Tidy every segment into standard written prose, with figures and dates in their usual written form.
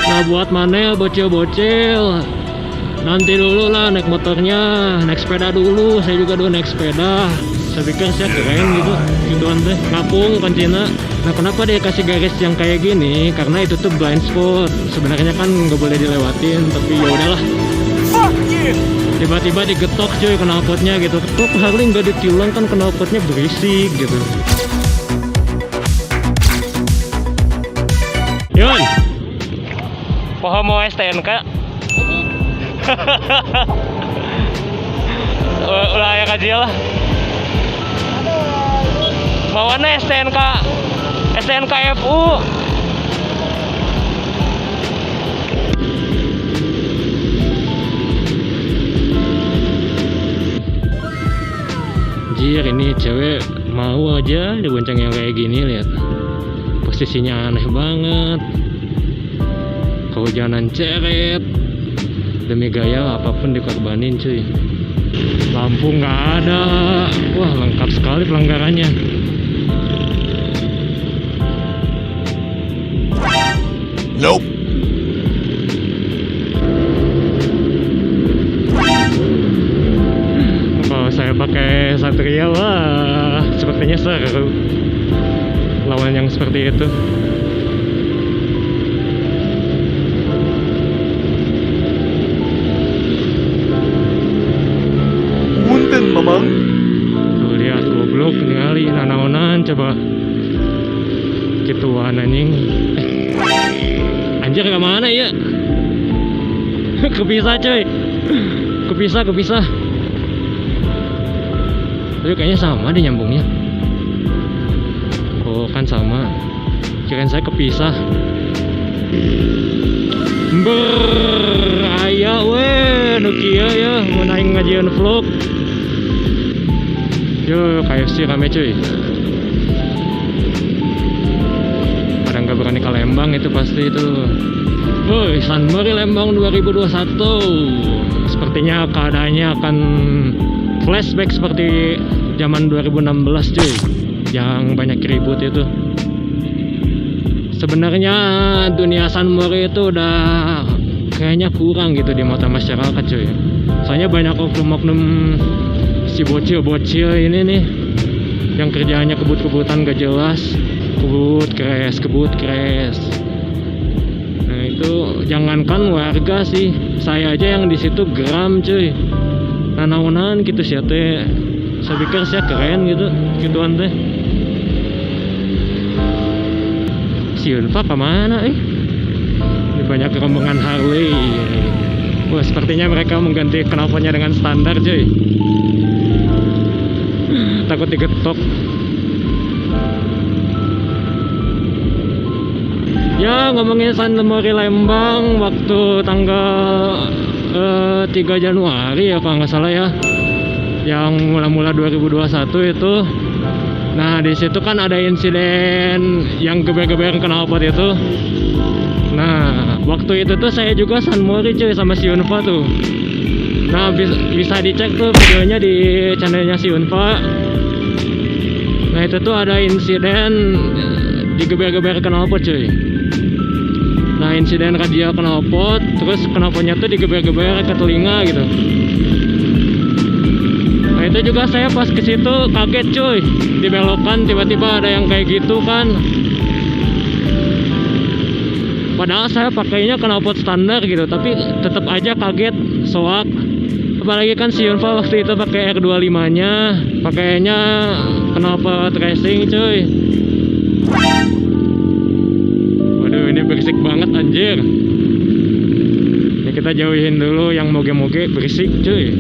Nah buat mana bocil-bocil, nanti dulu lah naik motornya, naik sepeda dulu. Saya juga dulu naik sepeda. Saya pikir saya keren gitu, gituan teh. Ngapung kan Cina. Nah kenapa dia kasih garis yang kayak gini? Karena itu tuh blind spot. Sebenarnya kan nggak boleh dilewatin, tapi ya udahlah. Tiba-tiba digetok cuy knalpotnya gitu. Kok Harley nggak ditilang, kan knalpotnya berisik gitu. Yun, pohon mau STNK? Ulah ya kajil lah. Mau mana STNK? STNK FU. Anjir, ini cewek mau aja dibonceng yang kayak gini, lihat. Posisinya aneh banget. Kehujanan ceret. Demi gaya apapun dikorbanin cuy. Lampu nggak ada. Wah, lengkap sekali pelanggarannya. Nope. Kalau saya pakai Satria, wah, sepertinya seru. Lawan yang seperti itu. Punten, Mamang. Tuh lihat goblok ningali nanaonan coba. Gituan anjing. Anjir kemana ya? Kepisah coy. Kepisah. Tapi kayaknya sama deh nyambungnya. Oh kan sama. Kirain saya kepisah. Aya weh Nokia ya mau naik ngajian vlog. Yo KFC rame cuy. Pada nggak berani ke Lembang itu pasti itu. Woi, Sunbury Lembang 2021. Sepertinya keadaannya akan flashback seperti zaman 2016 cuy, yang banyak ribut itu. Sebenarnya dunia Sunbury itu udah kayaknya kurang gitu di mata masyarakat cuy. Soalnya banyak oknum-oknum si bocil-bocil ini nih yang kerjaannya kebut-kebutan gak jelas, kebut kres. Nah itu jangankan warga sih, saya aja yang di situ geram cuy. Nanaonan gitu sih teh. Saya pikir saya keren gitu, gituan teh. Si Unfa kemana Ini banyak rombongan Harley. Wah, sepertinya mereka mengganti knalpotnya dengan standar cuy. Takut digetok. Ya ngomongin Sunbury Lembang waktu tanggal 3 Januari ya kalau nggak salah ya, yang mula-mula 2021 itu. Nah di situ kan ada insiden yang geber-geber knalpot itu. Nah waktu itu tuh saya juga Sunbury cuy sama si Unfa tuh. Nah bisa dicek tuh videonya di channelnya si Unfa. Nah itu tuh ada insiden digeber-geber knalpot cuy. Nah insiden radial knalpot, terus knalpotnya tuh digeber-geber ke telinga gitu. Nah itu juga saya pas ke situ kaget cuy, dibelokan tiba-tiba ada yang kayak gitu kan. Padahal saya pakainya knalpot standar gitu, tapi tetap aja kaget, soak. Apalagi kan si Unfa waktu itu pakai R25-nya, pakainya knalpot racing cuy. Waduh ini berisik banget anjir. Ini kita jauhin dulu yang moge-moge berisik cuy.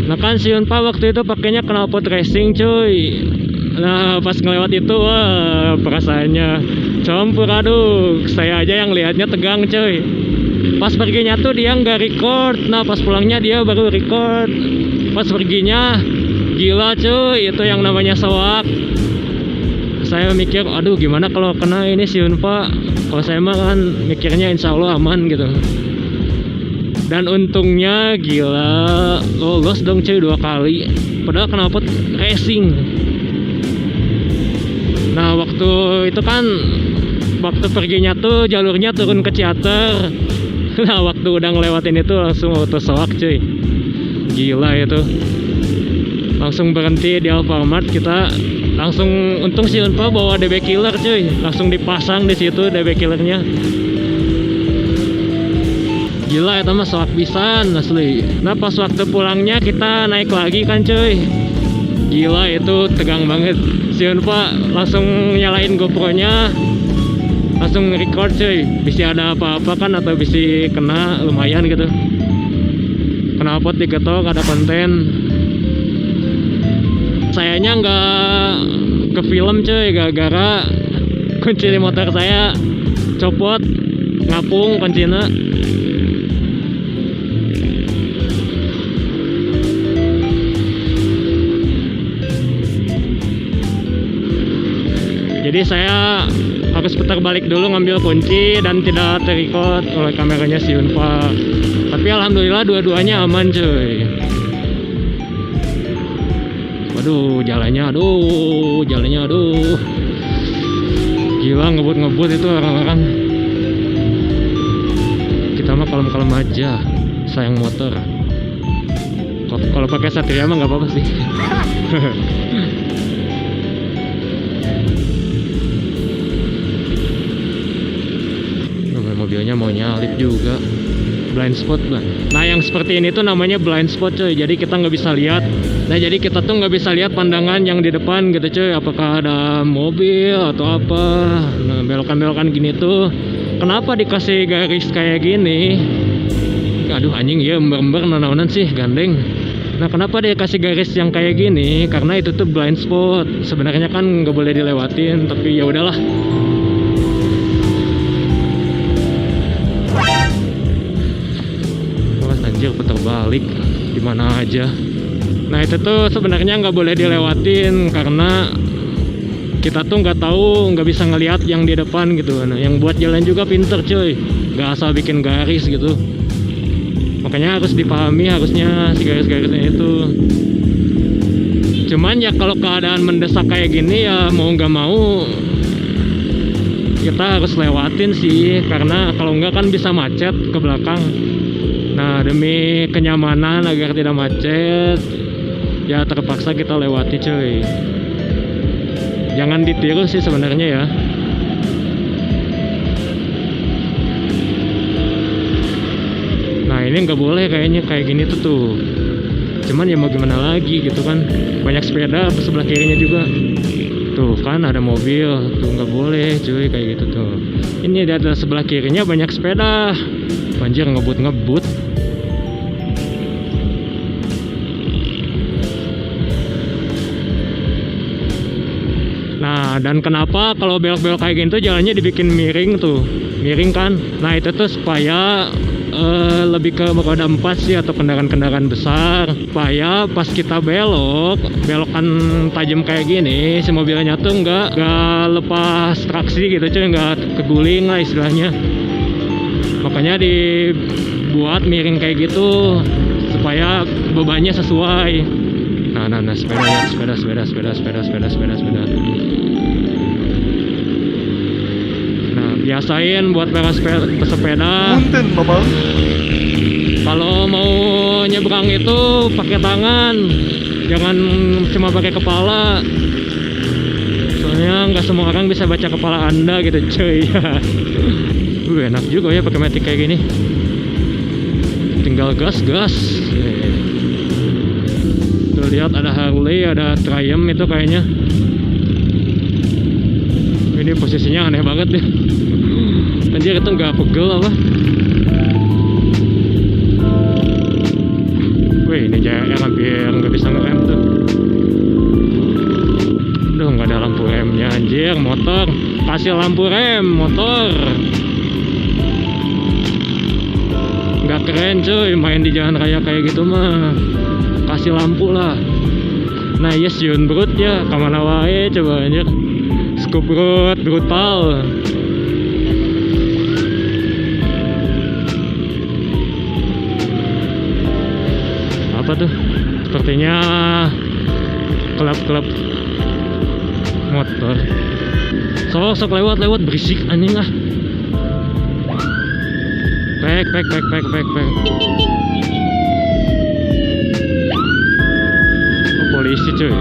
Nah kan si Unfa waktu itu pakainya knalpot racing cuy. Nah pas ngelewat itu wah perasaannya campur aduk. Saya aja yang lihatnya tegang cuy. Pas perginya tuh dia nggak record. Nah pas pulangnya dia baru record. Pas perginya gila cuy, itu yang namanya soak. Saya mikir aduh gimana kalau kena ini si Unfa. Kalau saya mah kan mikirnya insya Allah aman gitu. Dan untungnya gila lolos dong cuy 2 kali. Padahal knalpot racing. Nah waktu itu kan waktu perginya tuh jalurnya turun ke Ciater. Nah waktu udah ngelewatin itu langsung auto soak cuy, gila itu. Langsung berhenti di Alfamart, kita langsung, untung si Unpa bawa DB killer cuy, langsung dipasang di situ DB killernya. Gila itu mah soak pisan asli. Nah pas waktu pulangnya kita naik lagi kan cuy, gila itu tegang banget. Si Unpa langsung nyalain GoPro-nya, langsung record cuy, bisa ada apa-apa kan atau bisa kena lumayan gitu. Knalpot diketok, ada konten. Sayanya nggak ke film cuy, gara-gara kunci motor saya copot, ngapung kuncinya. Jadi saya harus putar balik dulu ngambil kunci dan tidak terrecord oleh kameranya si Unpa. Tapi alhamdulillah dua-duanya aman cuy. Waduh jalannya aduh. Gila ngebut itu orang-orang. Kita mah kalem-kalem aja, sayang motor. Kalau pakai Satria mah nggak apa-apa sih. Mobilnya mau nyalip juga, blind spot lah. Nah yang seperti ini tuh namanya blind spot cuy, jadi kita nggak bisa lihat. Nah jadi kita tuh nggak bisa lihat pandangan yang di depan gitu cuy, apakah ada mobil atau apa. Nah belokan-belokan gini tuh kenapa dikasih garis kayak gini? Aduh anjing ya, ember-ember nanaonan sih gandeng. Nah kenapa dia kasih garis yang kayak gini? Karena itu tuh blind spot. Sebenarnya kan nggak boleh dilewatin, tapi ya udahlah. Anjir putar balik di mana aja. Nah itu tuh sebenarnya nggak boleh dilewatin karena kita tuh nggak tahu, nggak bisa ngelihat yang di depan gitu. Nah yang buat jalan juga pinter cuy, nggak asal bikin garis gitu. Makanya harus dipahami harusnya si garis-garisnya itu. Cuman ya kalau keadaan mendesak kayak gini ya mau nggak mau kita harus lewatin sih, karena kalau nggak kan bisa macet ke belakang. Nah demi kenyamanan agar tidak macet ya terpaksa kita lewati cuy. Jangan ditiru sih sebenarnya ya. Nah ini nggak boleh kayaknya kayak gini tuh. Cuman ya mau gimana lagi gitu kan, banyak sepeda sebelah kirinya juga. Tuh kan ada mobil, tuh nggak boleh cuy kayak gitu tuh. Ini ada sebelah kirinya banyak sepeda. Anjir ngebut. Nah dan kenapa kalau belok-belok kayak gini tuh jalannya dibikin miring tuh, miring kan. Nah itu tuh supaya lebih ke roda 4 sih atau kendaraan-kendaraan besar, supaya pas kita belokan tajam kayak gini si mobilnya tuh nggak lepas traksi gitu cuy, nggak keguling lah istilahnya. Makanya dibuat miring kayak gitu supaya bebannya sesuai. Nah sepeda. Nah biasain buat para pesepeda. Punten mamang. Kalau mau nyebrang itu pakai tangan, jangan cuma pakai kepala. Soalnya nggak semua orang bisa baca kepala Anda gitu cuy. Enak juga ya pakai matic kayak gini. Tinggal gas. Tuh lihat ada Harley, ada Triumph itu kayaknya. Ini posisinya aneh banget deh. Anjir itu nggak pegel apa? Wih ini JR hampir nggak bisa ngerem tuh. Duh nggak ada lampu remnya anjir, motor. Kasih lampu rem motor. Nggak keren cuy main di jalan raya kayak gitu mah. Kasih lampu lah. Nah yes Yun brut ya, kemana wae coba anjir. Scoop brut brutal. Apa tuh? Sepertinya klub motor. Sok lewat berisik anjing ah. Pek. Oh, polisi cuy.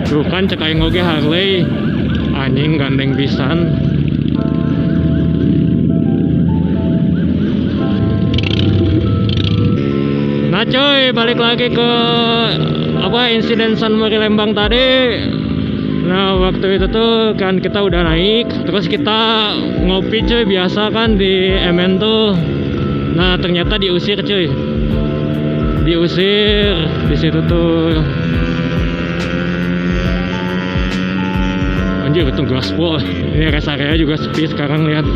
Tuh kan cek aing oge Harley. Anjing gandeng pisan. Nah coy, balik lagi ke insiden San Mori Lembang tadi. Nah waktu itu tuh kan kita udah naik, terus kita ngopi cuy biasa kan di MN tuh. Nah ternyata diusir cuy, diusir di situ tuh. Anjir itu gaspol. Ini rest area juga sepi sekarang, lihat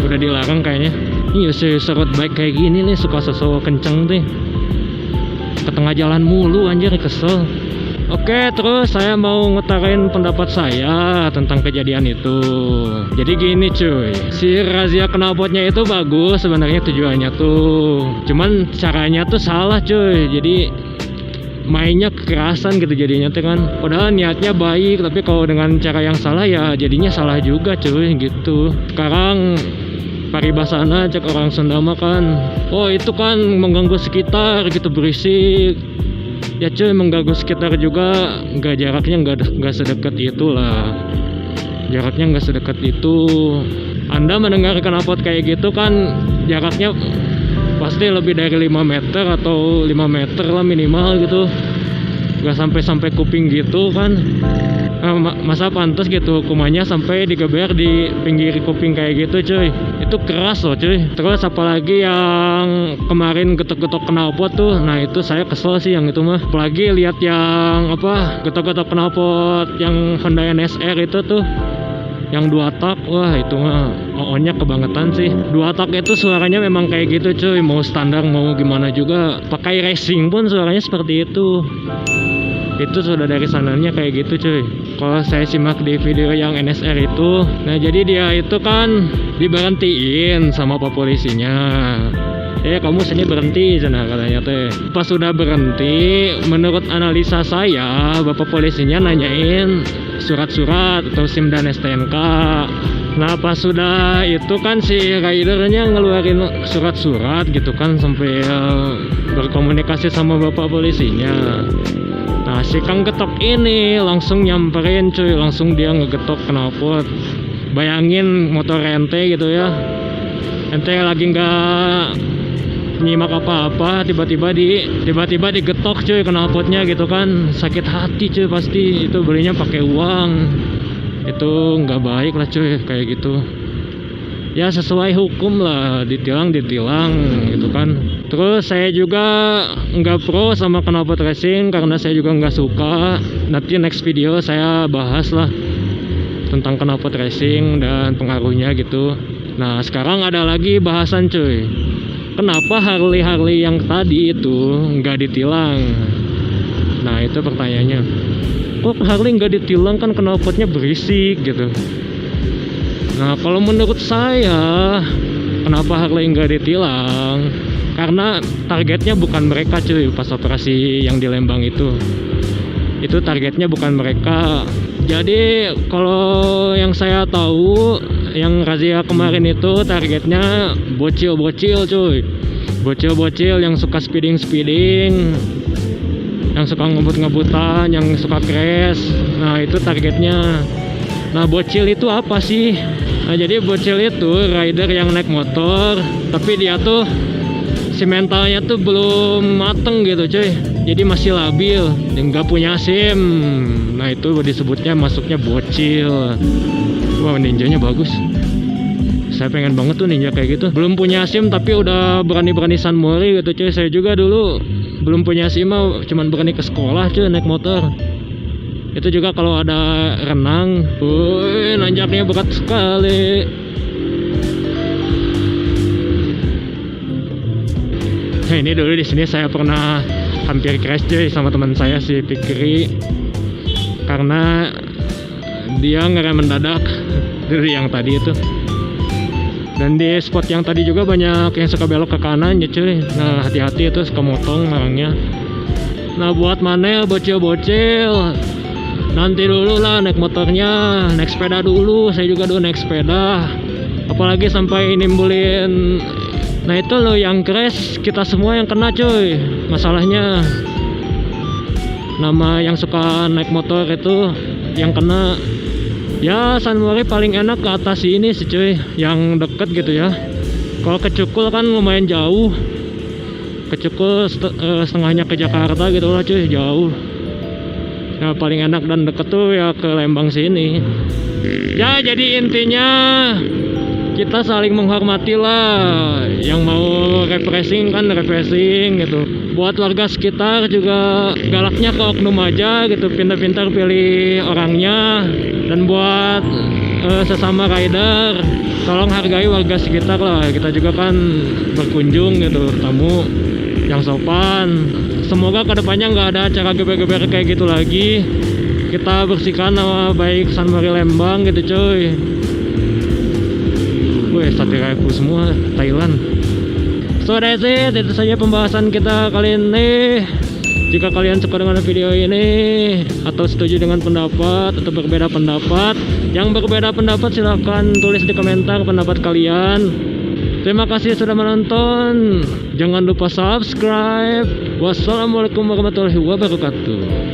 udah dilarang kayaknya. Iya sih serut baik kayak gini nih suka sosok kenceng nih. Ke tengah jalan mulu anjir, kesel. Oke, terus saya mau ngutarain pendapat saya tentang kejadian itu. Jadi gini cuy, si razia knalpotnya itu bagus sebenarnya tujuannya tuh. Cuman caranya tuh salah cuy. Jadi mainnya kekerasan gitu jadinya tuh kan. Padahal niatnya baik, tapi kalau dengan cara yang salah ya jadinya salah juga cuy gitu. Sekarang paribasana cek orang Sunda makan. Oh itu kan mengganggu sekitar gitu, berisik. Ya cuy, mengganggu sekitar juga, jaraknya nggak sedekat itulah. Jaraknya nggak sedekat itu. Anda mendengar knalpot kayak gitu kan jaraknya pasti lebih dari 5 meter atau 5 meter lah minimal gitu. Nggak sampai kuping gitu kan. Masa pantas gitu hukumannya sampai digeber di pinggir kuping kayak gitu cuy. Itu keras loh cuy. Terus apalagi yang kemarin getok-getok knalpot tuh, nah itu saya kesel sih yang itu mah. Apalagi lihat yang getok-getok knalpot yang Honda NSR itu tuh, yang 2 tak, wah itu mah OO-nya kebangetan sih. 2 tak itu suaranya memang kayak gitu cuy, mau standar mau gimana juga, pakai racing pun suaranya seperti itu. Itu sudah dari sananya kayak gitu cuy. Kalau saya simak di video yang NSR itu, nah jadi dia itu kan diberhentiin sama pak polisinya. Kamu sini berhenti sana katanya teh. Pas sudah berhenti, menurut analisa saya, bapak polisinya nanyain surat-surat atau SIM dan STNK. Nah pas sudah itu kan si ridernya ngeluarin surat-surat gitu kan sampai berkomunikasi sama bapak polisinya. Nah si Kang Getok ini langsung nyamperin cuy, langsung dia ngegetok knalpot. Bayangin motor ente gitu ya, ente lagi nggak nyimak apa-apa, tiba-tiba digetok cuy knalpotnya gitu kan, sakit hati cuy pasti. Itu belinya pakai uang, itu nggak baik lah cuy kayak gitu. Ya sesuai hukum lah, ditilang gitu kan. Terus saya juga nggak pro sama knalpot racing karena saya juga nggak suka. Nanti next video saya bahas lah tentang knalpot racing dan pengaruhnya gitu. Nah sekarang ada lagi bahasan cuy, kenapa Harley yang tadi itu nggak ditilang? Nah itu pertanyaannya, kok Harley nggak ditilang, kan knalpotnya berisik gitu. Nah kalau menurut saya, kenapa Harley nggak ditilang? Karena targetnya bukan mereka cuy pas operasi yang di Lembang itu. Itu targetnya bukan mereka. Jadi kalau yang saya tahu, yang razia kemarin itu targetnya bocil-bocil cuy. Bocil-bocil yang suka speeding, yang suka ngebut-ngebutan, yang suka crash. Nah itu targetnya. Nah bocil itu apa sih? Nah jadi bocil itu rider yang naik motor, tapi dia tuh si mentalnya tuh belum mateng gitu cuy, jadi masih labil dan nggak punya SIM. Nah itu disebutnya masuknya bocil. Wah ninjanya bagus, saya pengen banget tuh ninja kayak gitu. Belum punya SIM tapi udah berani-berani San Mori gitu cuy. Saya juga dulu belum punya SIM, cuman berani ke sekolah cuy naik motor. Itu juga kalau ada renang, nanjaknya berat sekali. Nah ini dulu di sini saya pernah hampir crash cuy sama teman saya si Fikri, karena dia ngerem mendadak dari yang tadi itu. Dan di spot yang tadi juga banyak yang suka belok ke kanan ya cuy. Nah hati-hati itu suka motong orangnya. Nah buat mana bocil-bocil nanti dulu lah naik motornya, naik sepeda dulu. Saya juga dulu naik sepeda, apalagi sampai nimbulin. Nah itu loh yang crash, kita semua yang kena cuy. Masalahnya nama yang suka naik motor itu yang kena. Ya San Mori paling enak ke atas ini sih cuy, yang deket gitu ya. Kalau ke Cukul kan lumayan jauh, ke Cukul setengahnya ke Jakarta gitu lah cuy, jauh. Nah paling enak dan deket tuh ya ke Lembang sini. Ya jadi intinya kita saling menghormati lah. Yang mau refreshing kan refreshing gitu. Buat warga sekitar juga galaknya ke oknum aja gitu, pintar-pintar pilih orangnya. Dan buat sesama rider, tolong hargai warga sekitar lah. Kita juga kan berkunjung gitu, tamu yang sopan. Semoga kedepannya nggak ada acara geber-geber kayak gitu lagi. Kita bersihkan nama baik San Mori Lembang gitu cuy. Wih, satiriku semua Thailand. So that's it, itu saja pembahasan kita kali ini. Jika kalian suka dengan video ini atau setuju dengan pendapat atau berbeda pendapat, yang berbeda pendapat silahkan tulis di komentar pendapat kalian. Terima kasih sudah menonton. Jangan lupa subscribe. Wassalamualaikum warahmatullahi wabarakatuh.